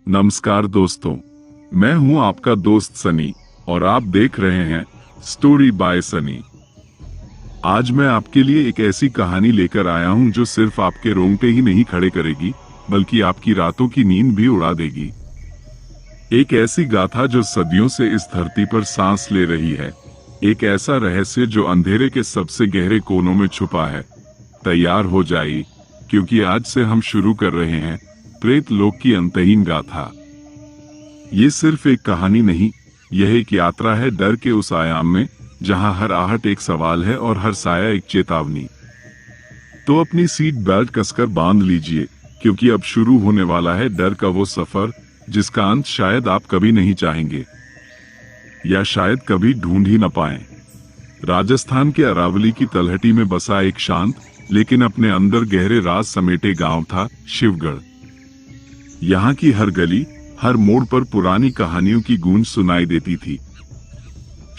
नमस्कार दोस्तों, मैं हूं आपका दोस्त सनी और आप देख रहे हैं स्टोरी बाय सनी। आज मैं आपके लिए एक ऐसी कहानी लेकर आया हूं जो सिर्फ आपके रोंगटे ही नहीं खड़े करेगी बल्कि आपकी रातों की नींद भी उड़ा देगी। एक ऐसी गाथा जो सदियों से इस धरती पर सांस ले रही है, एक ऐसा रहस्य जो अंधेरे के सबसे गहरे कोनों में छुपा है। तैयार हो जाइए, क्योंकि आज से हम शुरू कर रहे हैं प्रेत लोक की अंतहीन गाथा। ये सिर्फ एक कहानी नहीं, यह एक यात्रा है डर के उस आयाम में जहां हर आहट एक सवाल है और हर साया एक चेतावनी। तो अपनी सीट बेल्ट कसकर बांध लीजिए, क्योंकि अब शुरू होने वाला है डर का वो सफर जिसका अंत शायद आप कभी नहीं चाहेंगे, या शायद कभी ढूंढ ही न पाएं। राजस्थान के अरावली की तलहटी में बसा एक शांत लेकिन अपने अंदर गहरे राज समेटे गांव था शिवगढ़। यहाँ की हर गली, हर मोड़ पर पुरानी कहानियों की गूंज सुनाई देती थी।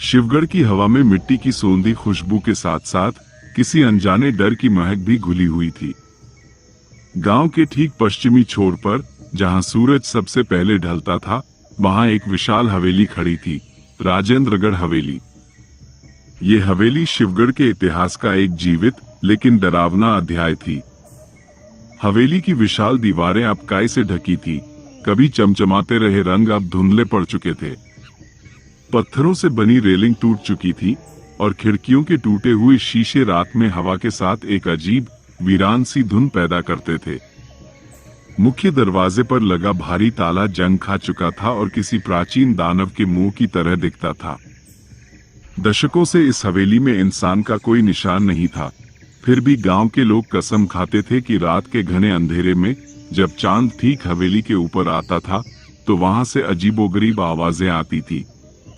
शिवगढ़ की हवा में मिट्टी की सोंधी खुशबू के साथ साथ किसी अनजाने डर की महक भी घुली हुई थी। गांव के ठीक पश्चिमी छोर पर, जहां सूरज सबसे पहले ढलता था, वहां एक विशाल हवेली खड़ी थी, राजेंद्रगढ़ हवेली। ये हवेली शिवगढ़ के इतिहास का एक जीवित लेकिन डरावना अध्याय थी। हवेली की विशाल दीवारें अब काई से ढकी थी, कभी चमचमाते रहे रंग अब धुंधले पड़ चुके थे। पत्थरों से बनी रेलिंग टूट चुकी थी और खिड़कियों के टूटे हुए शीशे रात में हवा के साथ एक अजीब वीरान सी धुन पैदा करते थे। मुख्य दरवाजे पर लगा भारी ताला जंग खा चुका था और किसी प्राचीन दानव के मुंह की तरह दिखता था। दशकों से इस हवेली में इंसान का कोई निशान नहीं था, फिर भी गांव के लोग कसम खाते थे कि रात के घने अंधेरे में जब चांद ठीक हवेली के ऊपर आता था तो वहां से अजीबोगरीब आवाजें आती थी।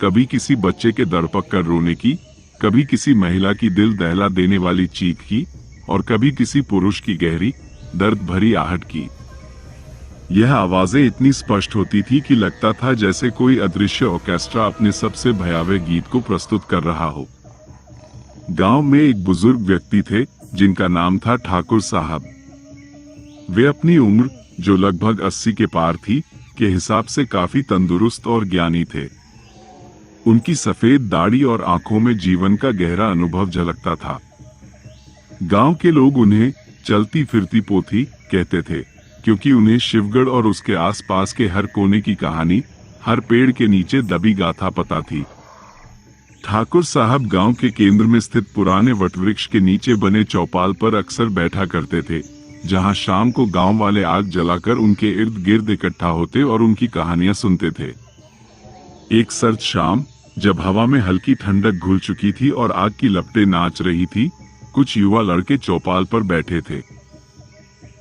कभी किसी बच्चे के दड़पक कर रोने की, कभी किसी महिला की दिल दहला देने वाली चीख की, और कभी किसी पुरुष की गहरी दर्द भरी आहट की। यह आवाजें इतनी स्पष्ट होती थी कि लगता था जैसे कोई अदृश्य ऑर्केस्ट्रा अपने सबसे भयावह गीत को प्रस्तुत कर रहा हो। गांव में एक बुजुर्ग व्यक्ति थे जिनका नाम था ठाकुर साहब। वे अपनी उम्र, जो लगभग 80 के पार थी, के हिसाब से काफी तंदुरुस्त और ज्ञानी थे। उनकी सफेद दाढ़ी और आंखों में जीवन का गहरा अनुभव झलकता था। गांव के लोग उन्हें चलती फिरती पोथी कहते थे, क्योंकि उन्हें शिवगढ़ और उसके आसपास के हर कोने की कहानी, हर पेड़ के नीचे दबी गाथा पता थी। ठाकुर साहब गांव के केंद्र में स्थित पुराने वटवृक्ष के नीचे बने चौपाल पर अक्सर बैठा करते थे, जहां शाम को गांव वाले आग जलाकर उनके इर्द गिर्द इकट्ठा होते और उनकी कहानियां सुनते थे। एक सर्द शाम, जब हवा में हल्की ठंडक घुल चुकी थी और आग की लपटें नाच रही थी, कुछ युवा लड़के चौपाल पर बैठे थे।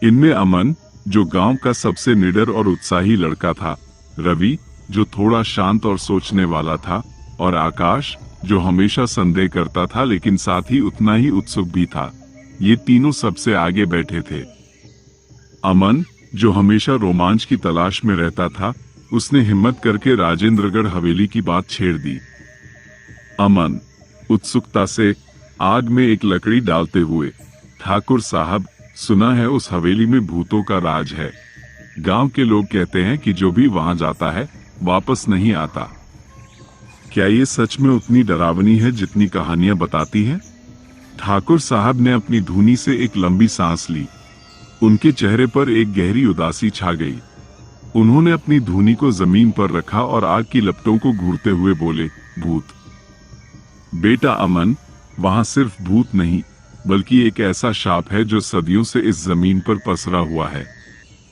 इनमें अमन, जो गांव का सबसे निडर और उत्साही लड़का था, रवि, जो थोड़ा शांत और सोचने वाला था, और आकाश, जो हमेशा संदेह करता था लेकिन साथ ही उतना ही उत्सुक भी था। ये तीनों सबसे आगे बैठे थे। अमन, जो हमेशा रोमांच की तलाश में रहता था, उसने हिम्मत करके राजेंद्रगढ़ हवेली की बात छेड़ दी। अमन उत्सुकता से आग में एक लकड़ी डालते हुए, ठाकुर साहब, सुना है उस हवेली में भूतों का राज है। गांव के लोग कहते हैं कि जो भी वहां जाता है वापस नहीं आता। क्या ये सच में उतनी डरावनी है जितनी कहानियां बताती हैं? ठाकुर साहब ने अपनी धूनी से एक लंबी सांस ली। उनके चेहरे पर एक गहरी उदासी छा गई। उन्होंने अपनी धूनी को जमीन पर रखा और आग की लपटों को घूरते हुए बोले, भूत? बेटा अमन, वहां सिर्फ भूत नहीं, बल्कि एक ऐसा शाप है जो सदियों से इस जमीन पर पसरा हुआ है।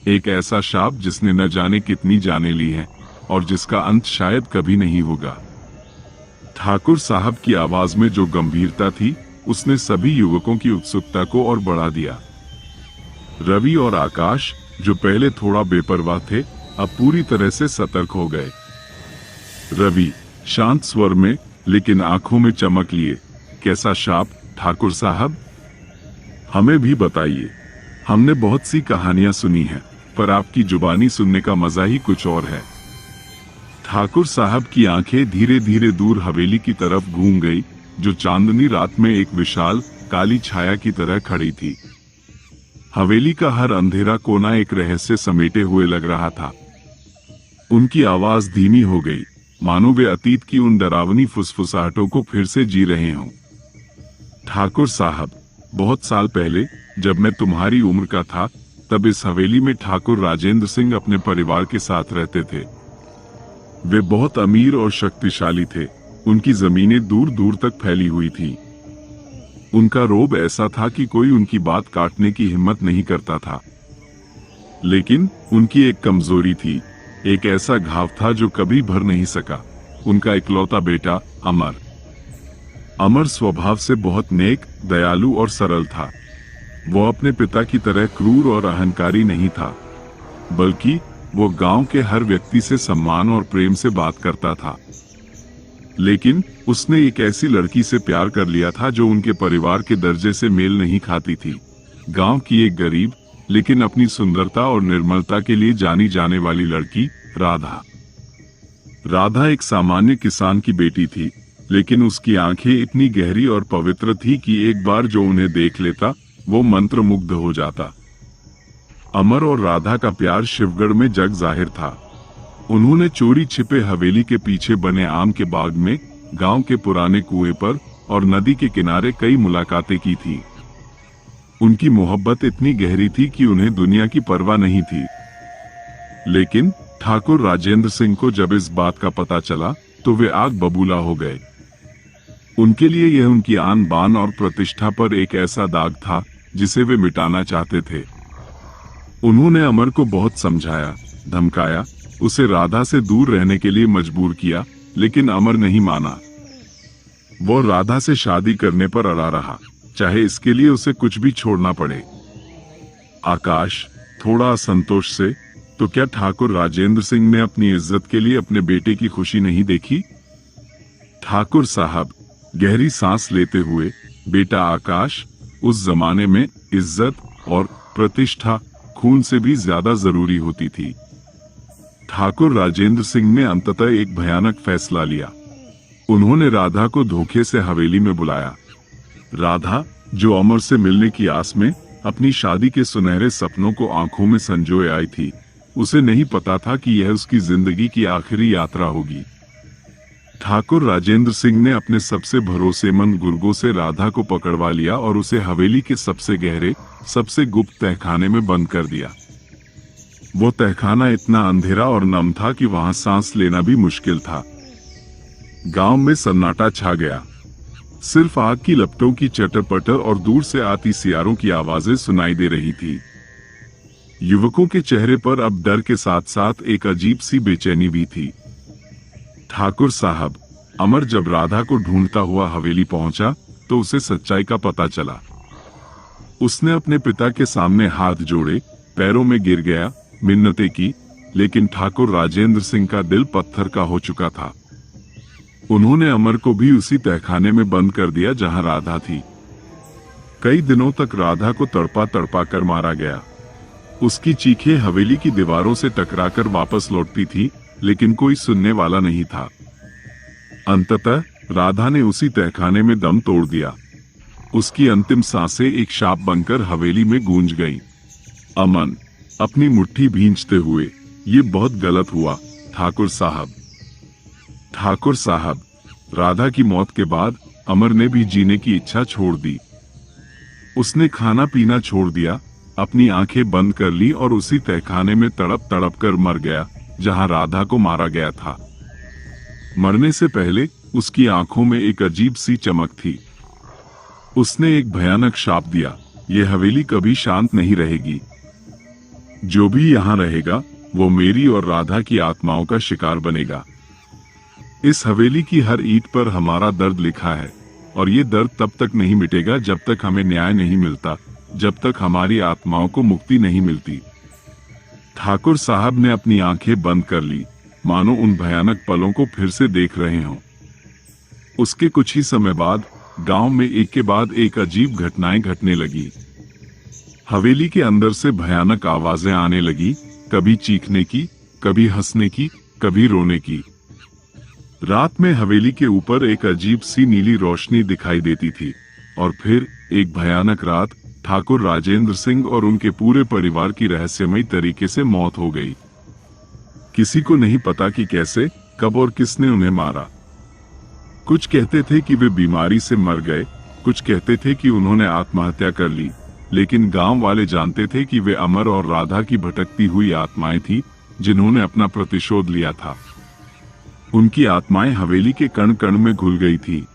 एक ऐसा शाप जिसने न जाने कितनी जानें ली है और जिसका अंत शायद कभी नहीं होगा। ठाकुर साहब की आवाज में जो गंभीरता थी, उसने सभी युवकों की उत्सुकता को और बढ़ा दिया। रवि और आकाश, जो पहले थोड़ा बेपरवाह थे, अब पूरी तरह से सतर्क हो गए। रवि शांत स्वर में लेकिन आंखों में चमक लिए, कैसा शाप ठाकुर साहब? हमें भी बताइए। हमने बहुत सी कहानियां सुनी हैं, पर आपकी जुबानी सुनने का मजा ही कुछ और है। ठाकुर साहब की आंखें धीरे धीरे दूर हवेली की तरफ घूम गई, जो चांदनी रात में एक विशाल काली छाया की तरह खड़ी थी। हवेली का हर अंधेरा कोना एक रहस्य समेटे हुए लग रहा था। उनकी आवाज धीमी हो गई, मानो वे अतीत की उन डरावनी फुसफुसाहटों को फिर से जी रहे हों। ठाकुर साहब, बहुत साल पहले जब मैं तुम्हारी उम्र का था, तब इस हवेली में ठाकुर राजेंद्र सिंह अपने परिवार के साथ रहते थे। वे बहुत अमीर और शक्तिशाली थे। उनकी जमीनें दूर दूर तक फैली हुई थी। उनका रोब ऐसा था कि कोई उनकी बात काटने की हिम्मत नहीं करता था। लेकिन उनकी एक कमजोरी थी, एक ऐसा घाव था जो कभी भर नहीं सका। उनका इकलौता बेटा अमर। अमर स्वभाव से बहुत नेक, दयालु और सरल था। वो अपने पिता की तरह क्रूर और अहंकारी नहीं था, बल्कि वो गांव के हर व्यक्ति से सम्मान और प्रेम से बात करता था। लेकिन उसने एक ऐसी लड़की से प्यार कर लिया था जो उनके परिवार के दर्जे से मेल नहीं खाती थी। गांव की एक गरीब लेकिन अपनी सुंदरता और निर्मलता के लिए जानी जाने वाली लड़की राधा। राधा एक सामान्य किसान की बेटी थी, लेकिन उसकी आंखें इतनी गहरी और पवित्र थी कि एक बार जो उन्हें देख लेता वो मंत्रमुग्ध हो जाता। अमर और राधा का प्यार शिवगढ़ में जग जाहिर था। उन्होंने चोरी छिपे हवेली के पीछे बने आम के बाग में, गांव के पुराने कुएं पर और नदी के किनारे कई मुलाकातें की थी। उनकी मोहब्बत इतनी गहरी थी कि उन्हें दुनिया की परवाह नहीं थी। लेकिन ठाकुर राजेंद्र सिंह को जब इस बात का पता चला तो वे आग बबूला हो गए। उनके लिए यह उनकी आन बान और प्रतिष्ठा पर एक ऐसा दाग था जिसे वे मिटाना चाहते थे। उन्होंने अमर को बहुत समझाया, धमकाया, उसे राधा से दूर रहने के लिए मजबूर किया, लेकिन अमर नहीं माना। वो राधा से शादी करने पर अड़ा रहा, चाहे इसके लिए उसे कुछ भी छोड़ना पड़े। आकाश थोड़ा असंतोष से, तो क्या ठाकुर राजेंद्र सिंह ने अपनी इज्जत के लिए अपने बेटे की खुशी नहीं देखी? ठाकुर साहब, गहरी सांस लेते हुए, बेटा आकाश, उस जमाने में इज्जत और प्रतिष्ठा खून से भी ज्यादा जरूरी होती थी। ठाकुर राजेंद्र सिंह ने अंततः एक भयानक फैसला लिया। उन्होंने राधा को धोखे से हवेली में बुलाया। राधा, जो अमर से मिलने की आस में अपनी शादी के सुनहरे सपनों को आंखों में संजोए आई थी, उसे नहीं पता था कि यह उसकी जिंदगी की आखिरी यात्रा होगी। ठाकुर राजेंद्र सिंह ने अपने सबसे भरोसेमंद गुर्गों से राधा को पकड़वा लिया और उसे हवेली के सबसे गहरे, सबसे गुप्त तहखाने में बंद कर दिया। वो तहखाना इतना अंधेरा और नम था कि वहां सांस लेना भी मुश्किल था। गांव में सन्नाटा छा गया। सिर्फ आग की लपटों की चटर-पटर और दूर से आती सियारों की आवाजें सुनाई दे रही थी। युवकों के चेहरे पर अब डर के साथ साथ एक अजीब सी बेचैनी भी थी। ठाकुर साहब, अमर जब राधा को ढूंढता हुआ हवेली पहुंचा तो उसे सच्चाई का पता चला। उसने अपने पिता के सामने हाथ जोड़े, पैरों में गिर गया, मिन्नतें की, लेकिन ठाकुर राजेंद्र सिंह का दिल पत्थर का हो चुका था। उन्होंने अमर को भी उसी तहखाने में बंद कर दिया जहां राधा थी। कई दिनों तक राधा को तड़पा तड़पा कर मारा गया। उसकी चीखें हवेली की दीवारों से टकराकर वापस लौटती थी, लेकिन कोई सुनने वाला नहीं था। अंततः राधा ने उसी तहखाने में दम तोड़ दिया। उसकी अंतिम सांसें एक शाप बनकर हवेली में गूंज गईं। अमन, अपनी मुट्ठी भींचते हुए, ये बहुत गलत हुआ ठाकुर साहब। ठाकुर साहब, राधा की मौत के बाद अमर ने भी जीने की इच्छा छोड़ दी। उसने खाना पीना छोड़ दिया, अपनी आंखें बंद कर ली और उसी तहखाने में तड़प तड़प कर मर गया जहां राधा को मारा गया था। मरने से पहले उसकी आंखों में एक अजीब सी चमक थी। उसने एक भयानक शाप दिया, यह हवेली कभी शांत नहीं रहेगी। जो भी यहाँ रहेगा वो मेरी और राधा की आत्माओं का शिकार बनेगा। इस हवेली की हर ईंट पर हमारा दर्द लिखा है, और ये दर्द तब तक नहीं मिटेगा जब तक हमें न्याय नहीं मिलता, जब तक हमारी आत्माओं को मुक्ति नहीं मिलती। ठाकुर साहब ने अपनी आंखें बंद कर ली, मानो उन भयानक पलों को फिर से देख रहे हों। उसके कुछ ही समय बाद गांव में एक के बाद एक अजीब घटनाएं घटने लगी। हवेली के अंदर से भयानक आवाजें आने लगी, कभी चीखने की, कभी हंसने की, कभी रोने की। रात में हवेली के ऊपर एक अजीब सी नीली रोशनी दिखाई देती थी, और फिर एक भयानक रात ठाकुर राजेंद्र सिंह और उनके पूरे परिवार की रहस्यमयी तरीके से मौत हो गई। किसी को नहीं पता कि कैसे, कब और किसने उन्हें मारा। कुछ कहते थे कि वे बीमारी से मर गए, कुछ कहते थे कि उन्होंने आत्महत्या कर ली, लेकिन गांव वाले जानते थे कि वे अमर और राधा की भटकती हुई आत्माएं थी, जिन्होंने अपना प्रतिशोध लिया था। उनकी आत्माएं हवेली के कण कण में घुल गई थी।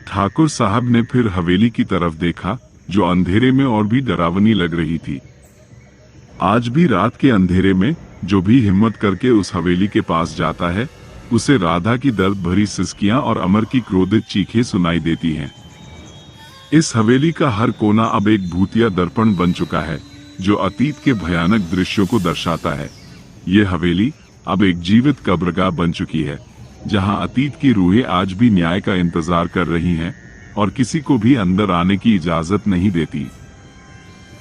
ठाकुर साहब ने फिर हवेली की तरफ देखा, जो अंधेरे में और भी डरावनी लग रही थी। आज भी रात के अंधेरे में जो भी हिम्मत करके उस हवेली के पास जाता है, उसे राधा की दर्द भरी सिसकियां और अमर की क्रोधित चीखें सुनाई देती हैं। इस हवेली का हर कोना अब एक भूतिया दर्पण बन चुका है, जो अतीत के भयानक दृश्यों को दर्शाता है। ये हवेली अब एक जीवित कब्रगाह बन चुकी है, जहां अतीत की रूहें आज भी न्याय का इंतजार कर रही हैं और किसी को भी अंदर आने की इजाजत नहीं देती।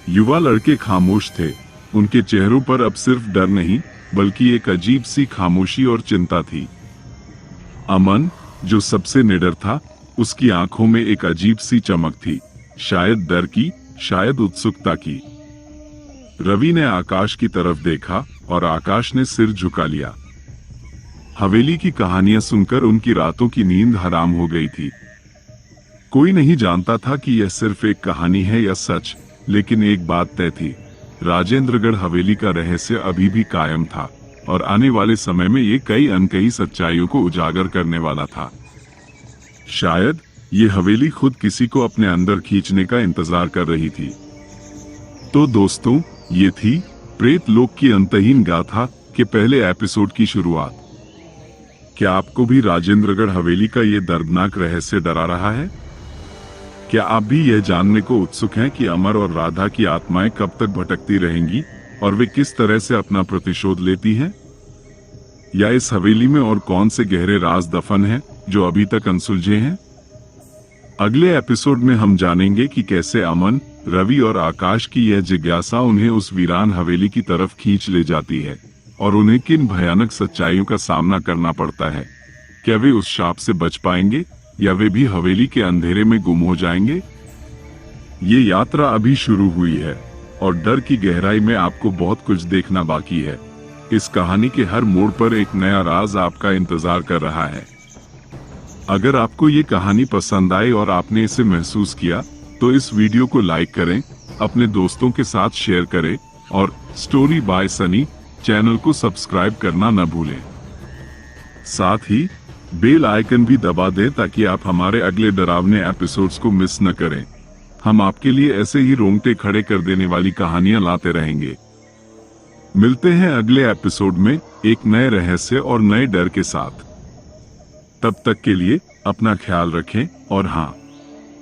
युवा लड़के खामोश थे। उनके चेहरों पर अब सिर्फ डर नहीं, बल्कि एक अजीब सी खामोशी और चिंता थी। अमन, जो सबसे निडर था, उसकी आंखों में एक अजीब सी चमक थी, शायद डर की, शायद उत्सुकता की। रवि ने आकाश की तरफ देखा और आकाश ने सिर झुका लिया। हवेली की कहानियां सुनकर उनकी रातों की नींद हराम हो गई थी। कोई नहीं जानता था कि यह सिर्फ एक कहानी है या सच, लेकिन एक बात तय थी, राजेंद्रगढ़ हवेली का रहस्य अभी भी कायम था और आने वाले समय में ये कई अनकही सच्चाइयों को उजागर करने वाला था। शायद ये हवेली खुद किसी को अपने अंदर खींचने का इंतजार कर रही थी। तो दोस्तों, ये थी प्रेत लोक की अंतहीन गाथा के पहले एपिसोड की शुरुआत। क्या आपको भी राजेंद्रगढ़ हवेली का ये दर्दनाक रहस्य डरा रहा है? क्या आप भी यह जानने को उत्सुक हैं कि अमर और राधा की आत्माएं कब तक भटकती रहेंगी और वे किस तरह से अपना प्रतिशोध लेती हैं? या इस हवेली में और कौन से गहरे राज दफन हैं जो अभी तक अनसुलझे हैं? अगले एपिसोड में हम जानेंगे कि कैसे अमन, रवि और आकाश की यह जिज्ञासा उन्हें उस वीरान हवेली की तरफ खींच ले जाती है और उन्हें किन भयानक सच्चाइयों का सामना करना पड़ता है। क्या वे उस शाप से बच पाएंगे या वे भी हवेली के अंधेरे में गुम हो जाएंगे? ये यात्रा अभी शुरू हुई है और डर की गहराई में आपको बहुत कुछ देखना बाकी है। इस कहानी के हर मोड़ पर एक नया राज आपका इंतजार कर रहा है। अगर आपको ये कहानी पसंद आई और आपने इसे महसूस किया, तो इस वीडियो को लाइक करें, अपने दोस्तों के साथ शेयर करें और स्टोरी बाय सनी चैनल को सब्सक्राइब करना न भूलें। साथ ही बेल आइकन भी दबा दें ताकि आप हमारे अगले डरावने एपिसोड्स को मिस न करें। हम आपके लिए ऐसे ही रोंगटे खड़े कर देने वाली कहानियां लाते रहेंगे। मिलते हैं अगले एपिसोड में एक नए रहस्य और नए डर के साथ। तब तक के लिए अपना ख्याल रखें और हाँ,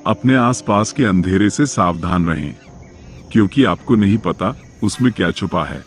अपने आसपास के अंधेरे से सावधान रहें, क्योंकि आपको नहीं पता उसमें क्या छुपा है।